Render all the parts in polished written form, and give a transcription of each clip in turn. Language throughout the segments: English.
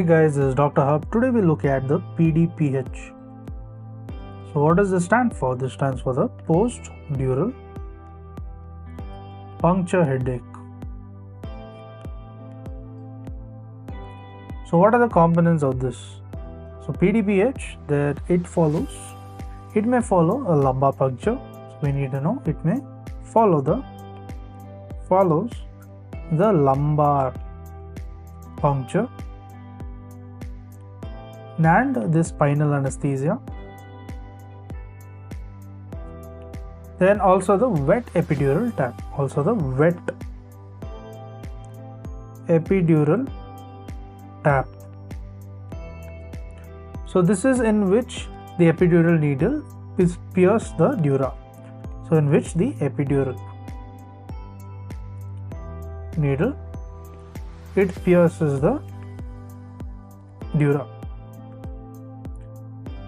Hey guys, this is Dr. Hub. Today we look at the PDPH. So what does this stand for? This stands for the post-dural puncture headache. So what are the components of this? So PDPH, that it may follow a lumbar puncture. So we need to know it may follows the lumbar puncture and the spinal anesthesia. Then also the wet epidural tap. So this is in which the epidural needle is pierce the dura. So in which the epidural needle it pierces the dura.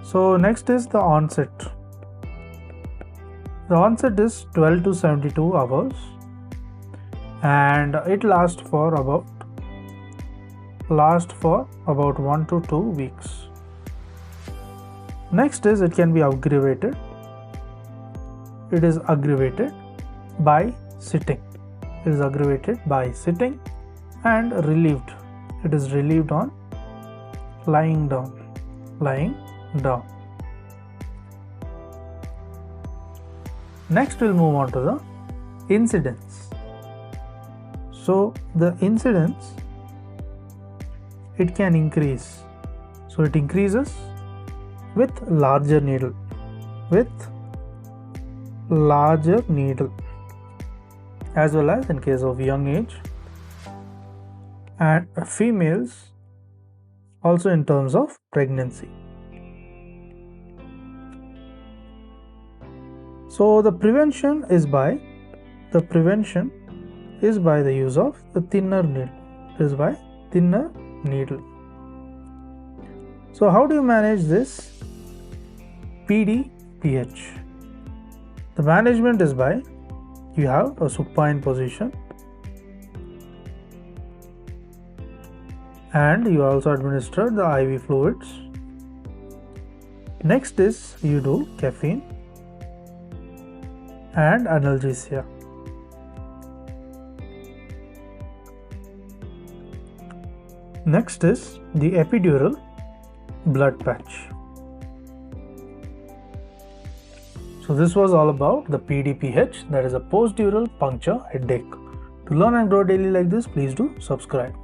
So next is the onset. The onset is 12 to 72 hours and it lasts for about 1 to 2 weeks. Next is it can be aggravated. It is aggravated by sitting. And relieved. It is relieved on lying down. Next we'll move on to the incidence. So the incidence, it can increase. So it increases with larger needle. As well as in case of young age and females, also in terms of pregnancy. So the prevention is by the use of the thinner needle. So how do you manage this PDPH? The management is by you have a supine position and you also administer the IV fluids. Next is you do caffeine and analgesia. Next is the epidural blood patch. So this was all about the PDPH, that is a post-dural puncture headache. To learn and grow daily like this, please do subscribe.